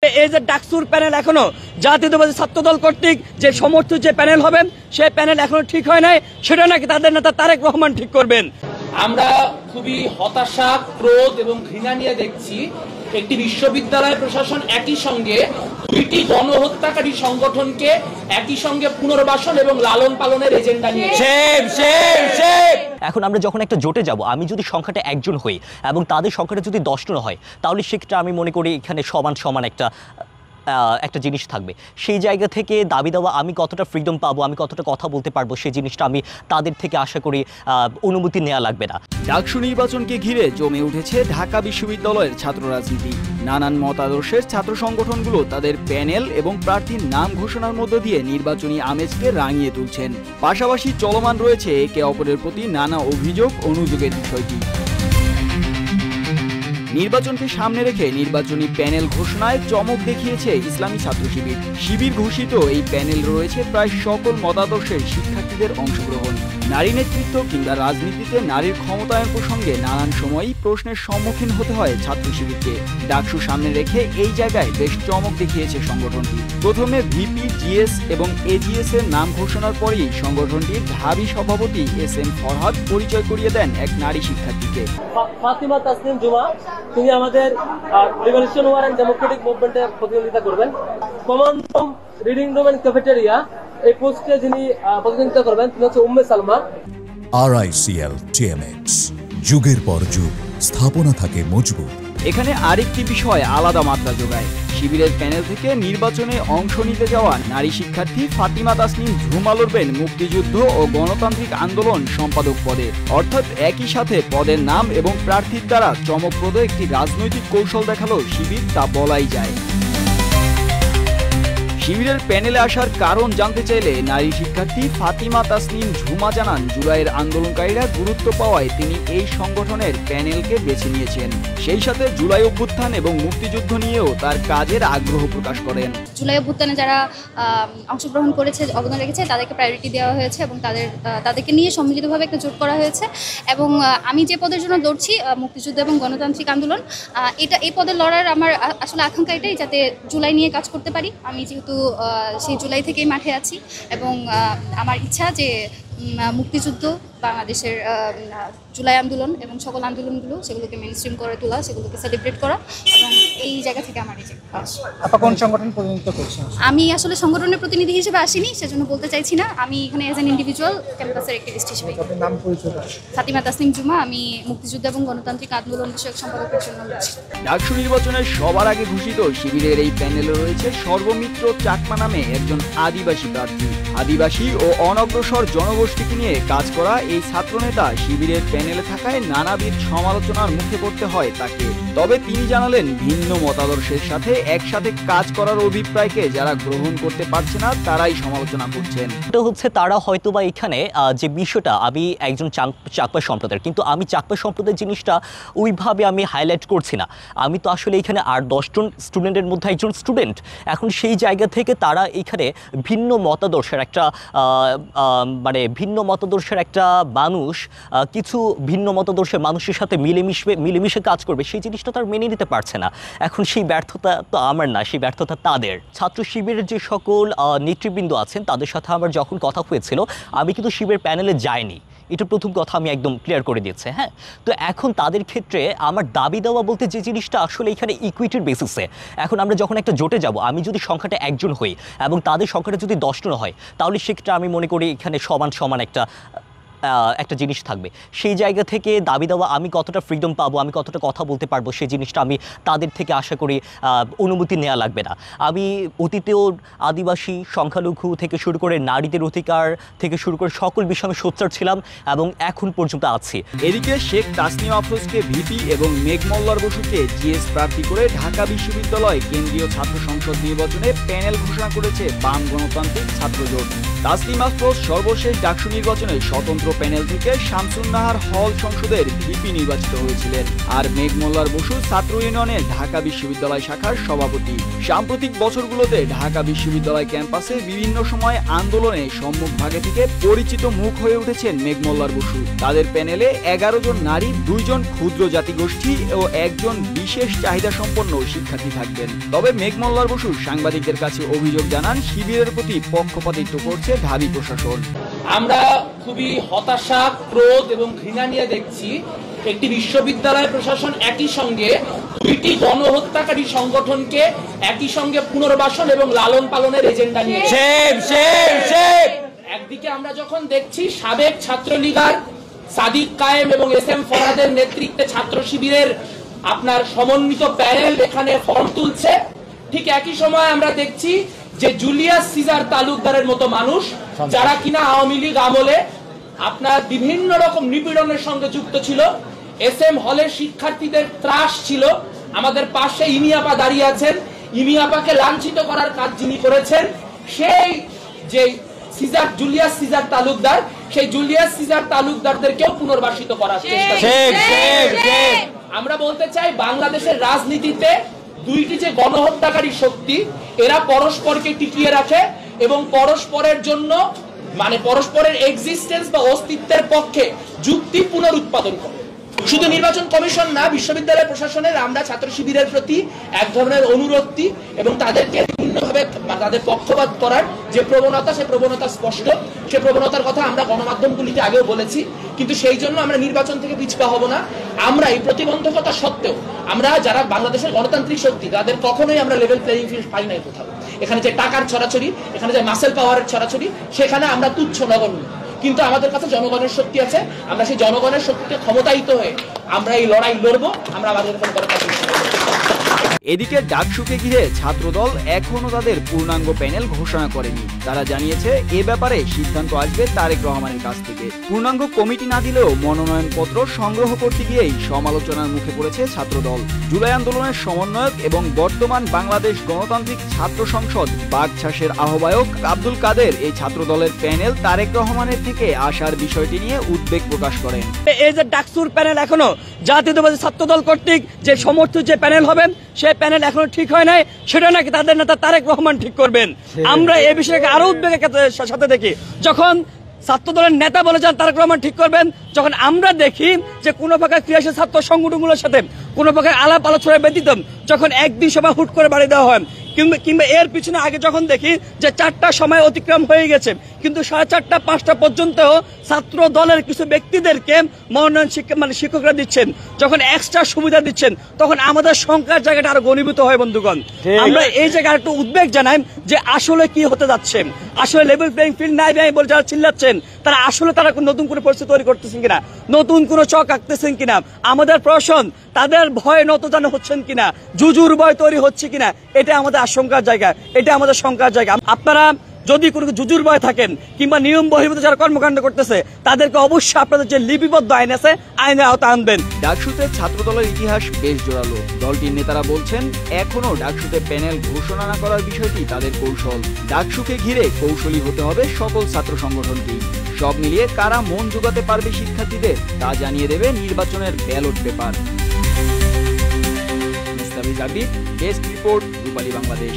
এই যে ডাকসুর প্যানেল এখনো জাতীয়তাবাদী ছাত্রদল কর্তৃক যে সমর্থিত যে প্যানেল হবেন সেই প্যানেল এখনো ঠিক হয় নাই, সেটা নাকি তাদের নেতা তারেক রহমান ঠিক করবেন। আমরা খুবই হতাশা, ক্রোধ এবং ঘৃণা নিয়ে দেখছি একটি বিশ্ববিদ্যালয় প্রশাসন একই সঙ্গে দুইটি গণহত্যাকারী সংগঠনকে একই সঙ্গে পুনর্বাসন এবং লালন পালনের এজেন্ডা নিয়ে। এখন আমরা যখন একটা জোটে যাব, আমি যদি সংখ্যাটা একজন হই এবং তাদের সংখ্যাটা যদি 10 জন হয়, তাহলে সেক্ষেত্রে আমি মনে করি এখানে সমান সমান একটা জিনিস থাকবে। সেই জায়গা থেকে দাবি দেওয়া, আমি কতটা ফ্রিডম পাবো, আমি কতটা কথা বলতে পারবো, সেই জিনিসটা আমি তাদের থেকে আশা করি অনুমতি নেওয়া লাগবে না। ডাকসু নির্বাচনকে ঘিরে জমে উঠেছে ঢাকা বিশ্ববিদ্যালয়ের ছাত্র রাজনীতি। নানান মতাদর্শের ছাত্র সংগঠনগুলো তাদের প্যানেল এবং প্রার্থীর নাম ঘোষণার মধ্য দিয়ে নির্বাচনী আমেজকে রাঙিয়ে তুলছেন। পাশাপাশি চলমান রয়েছে একে অপরের প্রতি নানা অভিযোগ অনুযোগের বিষয়টি। নির্বাচনকে সামনে রেখে নির্বাচনী প্যানেল ঘোষণায় চমক দেখিয়েছে ইসলামী ছাত্র শিবির। শিবির ঘোষিত এই প্যানেল রয়েছে প্রায় সকল মতাদর্শের শিক্ষার্থীদের অংশগ্রহণ। নারী নেতৃত্ব কিংবা রাজনীতিতে নারীর ক্ষমতায়ন প্রসঙ্গে নানান সময়ই প্রশ্নের সম্মুখীন হতে হয় ছাত্র শিবিরকে। ডাকসু সামনে রেখে এই জায়গায় বেশ চমক দেখিয়েছে সংগঠনটি। প্রথমে ভিপি, জিএস এবং এজিএস এর নাম ঘোষণার পরেই সংগঠনটির ঢাবি সভাপতি এস.এম. ফরহাদ পরিচয় করিয়ে দেন এক নারী শিক্ষার্থীকে। ফাতিমা তাসনিম জুমা, তিনি আমাদের রিভলিউশন ওয়ার এন্ড ডেমোক্রেটিক মুভমেন্টে প্রতিনিধিত্ব করবেন। Common room, reading room and cafeteria এই পোস্টে যিনি প্রতিনিধিত্ব করবেন তিনি হচ্ছে উম্মে সালমা। RICL TMX, যুগের পর যুগ স্থাপনা থাকে মজবুত। এখানে আরেকটি বিষয় আলাদা মাত্রা যোগায়। শিবিরের প্যানেল থেকে নির্বাচনে অংশ নিতে যাওয়া নারী শিক্ষার্থী ফাতিমা তাসনিম ঝুমা লড়বেন মুক্তিযুদ্ধ ও গণতান্ত্রিক আন্দোলন সম্পাদক পদে। অর্থাৎ একই সাথে পদের নাম এবং প্রার্থীর দ্বারা চমকপ্রদ একটি রাজনৈতিক কৌশল দেখালো শিবির, তা বলাই যায়। শিবিরের প্যানেলে আসার কারণ জানতে চাইলে নারী শিক্ষার্থী ফাতিমা তাসনিম ঝুমা জানান, জুলাইয়ের আন্দোলনকারীরা গুরুত্ব পাওয়ায় তিনি এই সংগঠনের প্যানেলকে বেছে নিয়েছেন। সেই সাথে জুলাই অভ্যুত্থান এবং মুক্তিযুদ্ধ নিয়েও তার কাজের আগ্রহ প্রকাশ করেন। জুলাই অভ্যুত্থানে যারা অংশগ্রহণ করেছে, অবদান রেখেছে, তাদেরকে প্রায়োরিটি দেওয়া হয়েছে এবং তাদেরকে নিয়ে সম্মিলিতভাবে একটা জোট করা হয়েছে। এবং আমি যে পদের জন্য লড়ছি, মুক্তিযুদ্ধ এবং গণতান্ত্রিক আন্দোলন, এই পদে লড়ার আমার আসলে আকাঙ্ক্ষা এটাই, যাতে জুলাই নিয়ে কাজ করতে পারি। আমি যেহেতু সেই জুলাই থেকেই মাঠে আছি এবং আমার ইচ্ছা যে মুক্তিযুদ্ধ, বাংলাদেশের জুলাই আন্দোলন এবং সকল আন্দোলনগুলো সেগুলোকে মেইনস্ট্রিম করে তোলা, সেগুলোকে সেলিব্রেট করা, এবং এই জায়গা থেকে আমার এই যে কোন সংগঠন প্রতিনিধিত্ব করছেন? আমি আসলে সংগঠনের প্রতিনিধি হিসেবে আসিনি, সেজন্য বলতে চাইছি না। আমি এখানে এজ অ্যান ইন্ডিভিজুয়াল ক্যাম্পাসের অ্যাক্টিভিস্ট হিসেবে। নাম পরিচয়? ফাতিমা তাসনিম জুমা, আমি মুক্তিযুদ্ধ এবং গণতান্ত্রিক আন্দোলন বিষয়ক সম্পাদকের জন্য লড়ছি। ডাকসু নির্বাচনের সবার আগে ঘোষিত শিবিরের এই প্যানেলে রয়েছে সর্বমিত্র চাকমা নামে একজন আদিবাসী প্রার্থী। আদিবাসী ও অনগ্রসর জনগোষ্ঠীকে নিয়ে কাজ করা এই ছাত্রনেতা শিবিরের প্যানেলে থাকায় নানাবিধ সমালোচনার মুখে পড়তে হয় তাকে। তবে তিনি জানালেন, ভিন্ন মতাদর্শের সাথে একসাথে কাজ করার অভিপ্রায়কে যারা গ্রহণ করতে পারছে না তারাই সমালোচনা করছেন। এটা হচ্ছে তারা হয়তোবা এখানে যে বিষয়টা, আমি একজন চাকমা সম্প্রদায়ের, কিন্তু আমি চাকমা সম্প্রদায়ের জিনিসটা ওইভাবে আমি হাইলাইট করছি না। আমি তো আসলে এখানে আর 10 জন স্টুডেন্টের মধ্যে একজন স্টুডেন্ট। এখন সেই জায়গা থেকে তারা এখানে ভিন্ন মতাদর্শের একটা ভিন্ন মতাদর্শের একটা মানুষ কিছু ভিন্ন মতাদর্শের মানুষের সাথে মিলেমিশে কাজ করবে, সেই জিনিসটা তার মেনে নিতে পারছে না। এখন সেই ব্যর্থতা তো আমার না, সেই ব্যর্থতা তাদের। ছাত্র শিবিরের যে সকল নেতৃবৃন্দ আছেন তাদের সাথে আমার যখন কথা হয়েছিল, আমি কিন্তু শিবির প্যানেলে যাইনি, এটা প্রথম কথা আমি একদম ক্লিয়ার করে দিয়েছে। হ্যাঁ, তো এখন তাদের ক্ষেত্রে আমার দাবি দেওয়া বলতে যে জিনিসটা আসলে এখানে ইকুইটির বেসিসে, এখন আমরা যখন একটা জোটে যাব, আমি যদি সংখ্যাটা একজন হই এবং তাদের সংখ্যাটা যদি 10 জন হয়, তাহলে সেক্ষেত্রে আমি মনে করি এখানে সমান সমান একটা জিনিস থাকবে। সেই জায়গা থেকে দাবি দেওয়া, আমি কতটা ফ্রিডম পাবো, আমি কতটা কথা বলতে পারবো, সেই জিনিসটা আমি তাদের থেকে আশা করি অনুমতি নেওয়া লাগবে না। আমি অতীতেও আদিবাসী, সংখ্যালঘু থেকে শুরু করে নারীদের অধিকার থেকে শুরু করে সকল বিষয়ে আমি সোচ্চার ছিলাম এবং এখন পর্যন্ত আছি। এদিকে শেখ তাসনিম আফরোজকে ভিপি এবং মেঘ মল্লার বসুকে জিএস প্রার্থী করে ঢাকা বিশ্ববিদ্যালয় কেন্দ্রীয় ছাত্র সংসদ নির্বাচনে প্যানেল ঘোষণা করেছে বাম গণতান্ত্রিক ছাত্র জোট। তাসনিম আফরোজ সর্বশেষ ডাকসু নির্বাচনে স্বতন্ত্র প্যানেল থেকে শামসুন নাহার হল সংসদের ভিপি নির্বাচিত হয়েছিলেন। আর মেঘ মোল্লার বসু ছাত্র ইউনিয়নের ঢাকা বিশ্ববিদ্যালয় শাখার সভাপতি। সাম্প্রতিক বছরগুলোতে ঢাকা বিশ্ববিদ্যালয় ক্যাম্পাসে বিভিন্ন সময় আন্দোলনে সম্মুখভাগে থেকে পরিচিত মুখ হয়ে উঠেছেন মেঘ মোল্লার বসু। তাদের প্যানেলে 11 জন নারী, 2 জন ক্ষুদ্র জাতিগোষ্ঠী ও 1 জন বিশেষ চাহিদা সম্পন্ন শিক্ষার্থী থাকবেন। তবে মেঘ মোল্লার বসু সাংবাদিকদের কাছে অভিযোগ জানান, শিবিরের প্রতি পক্ষপাতিত্ব করছে ঢাবি প্রশাসন। আমরা খুবই হতাশা, ক্রোধ এবং ঘৃণা নিয়ে দেখছি একটি বিশ্ববিদ্যালয় প্রশাসন একই সঙ্গে 2টি গণহত্যাকারী সংগঠনকে একই সঙ্গে পুনর্বাসন এবং লালন পালনের এজেন্ডা নিয়ে একদিকে আমরা যখন দেখছি সাবেক ছাত্রলীগার সাদিক কায়েম এবং SM ফরহাদের নেতৃত্বে ছাত্র শিবিরের আপনার সমন্বিত প্যানেল এখানে ফর্ম তুলছে, ঠিক একই সময় আমরা দেখছি যে জুলিয়াস সিজার তালুকদারের মতো মানুষ যারা কিনা আওয়ামী লীগ আমলে আপনার বিভিন্ন রকম নিপীড়নের সঙ্গে যুক্ত ছিল, SM হলের শিক্ষার্থীদের ত্রাস ছিল, আমাদের পাশে ইমিয়াপা দাঁড়িয়ে আছেন, ইমিয়াপাকে লাঞ্ছিত করার কাজ যিনি করেছেন সেই যে জুলিয়াস সিজার তালুকদার, সেই জুলিয়াস সিজার তালুকদারদেরকেও পুনর্বাসিত করার চেষ্টা। আমরা বলতে চাই বাংলাদেশের রাজনীতিতে 2টি যে গণহত্যাকারী শক্তি এরা পরস্পরকে টিকিয়ে রাখে এবং পরস্পরের জন্য মানে পরস্পরের এক্সিস্টেন্স বা অস্তিত্বের পক্ষে যুক্তি পুনরুৎপাদন করে। শুধু নির্বাচন কমিশন না, বিশ্ববিদ্যালয় প্রশাসনের আমরা ছাত্র শিবিরের প্রতি এক ধরনের অনুরক্তি এবং তাদেরকে বিভিন্নভাবে তাদের পক্ষপাত করার যে প্রবণতা, সে প্রবণতা স্পষ্ট। সে প্রবণতার কথা আমরা গণমাধ্যমগুলিতে আগেও বলেছি, কিন্তু সেই জন্য আমরা নির্বাচন থেকে পিছপা হব না। আমরা এই প্রতিবন্ধকতা সত্ত্বেও আমরা যারা বাংলাদেশের গণতান্ত্রিক শক্তি তাদের কখনোই আমরা লেভেল প্লেইং ফিল্ড পাই নাই কোথাও। এখানে যে টাকার ছড়াছড়ি, এখানে যে মাসেল পাওয়ারের ছড়াছড়ি, সেখানে আমরা তুচ্ছ নগণ্য, কিন্তু আমাদের কাছে জনগণের শক্তি আছে। আমরা সেই জনগণের শক্তিতে ক্ষমতায়িত হয়ে আমরা এই লড়াই লড়বো। আমরা আমাদের এদিকে ডাকসুকে ঘিরে ছাত্রদল এখনো তাদের পূর্ণাঙ্গ প্যানেল ঘোষণা করেনি। তারা জানিয়েছে এ ব্যাপারে সিদ্ধান্ত আসবে তারেক রহমানের কাছ থেকে। পূর্ণাঙ্গ কমিটি না দিলেও মনোনয়নপত্র সংগ্রহ করতে গিয়েই সমালোচনার মুখে পড়েছে ছাত্রদল। জুলাই আন্দোলনের সমন্বয়ক এবং বর্তমান বাংলাদেশ গণতান্ত্রিক ছাত্র সংসদ বাগছাসের আহ্বায়ক আব্দুল কাদের এই ছাত্রদলের প্যানেল তারেক রহমানের থেকে আসার বিষয়টি নিয়ে উদ্বেগ প্রকাশ করেন। এই যে ডাকসুর প্যানেল এখনো জাতীয়তাবাদী ছাত্রদল কর্তৃক যে সমর্থিত যে প্যানেল হবে, সেই প্যানেল এখনো ঠিক হয় নাই, সেটা নাকি তাদের নেতা তারেক রহমান ঠিক করবেন। আমরা এই বিষয়কে আরো উদ্বেগের সাথে দেখি, যখন ছাত্রদলের নেতা বলে যান তারেক রহমান ঠিক করবেন, যখন আমরা দেখি যে কোনো প্রকার ক্রিয়াশীল ছাত্র সংগঠনগুলোর সাথে কোনো প্রকার আলাপ আলোচনা ব্যতীত যখন একদিন সময় হুট করে বাড়ি দেওয়া হয়, কিংবা এর পিছনে আগে যখন দেখি যে 4টার সময় অতিক্রম হয়ে গেছে কিন্তু 4:30 5টা পর্যন্ত ছাত্র দলের কিছু ব্যক্তিদেরকে মনোনয়ন শিক্ষকরা দিচ্ছেন, যখন এক্সট্রা সুবিধা দিচ্ছেন, তখন আমাদের সংখ্যার জায়গাটা আরো ঘনীভূত হয়। বন্ধুগণ, আমরা এই জায়গায় একটু উদ্বেগ জানাই যে আসলে কি হতে যাচ্ছে, আসলে লেভেল প্লেইং ফিল্ড নাই বলে যারা চিল্লাচ্ছেন তারা আসলে তারা নতুন কোনো পরিস্থিতি তৈরি করতেছেন কিনা, নতুন কোনো চক আঁকতেছেন কিনা, আমাদের প্রশাসন তাদের ভয়ে নতজানু হচ্ছেন কিনা, জুজুর ভয় তৈরি হচ্ছে কিনা, এটা আমাদের আশঙ্কার জায়গা, এটা আমাদের শঙ্কার জায়গা। আপনারা যদি কোনো জুজুর ভয় থাকেন কিংবা নিয়ম বহির্ভূত যারা কর্মকাণ্ড করতেছে তাদেরকে অবশ্যই আপনাদের যে লিপিবদ্ধ আইন আছে আইনের আওতায় আনবেন। ডাকসুতে ছাত্রদলের ইতিহাস বেশ জোরালো। দলটির নেতারা বলছেন এখনো ডাকসুতে প্যানেল ঘোষণা না করার বিষয়টি তাদের কৌশল। ডাকসুকে ঘিরে কৌশলী হতে হবে সকল ছাত্র সংগঠনকে। সব মিলিয়ে কারা মন জোগাতে পারবে শিক্ষার্থীদের তা জানিয়ে দেবে নির্বাচনের ব্যালট পেপার। ডেস্ক রিপোর্ট, রূপালী বাংলাদেশ।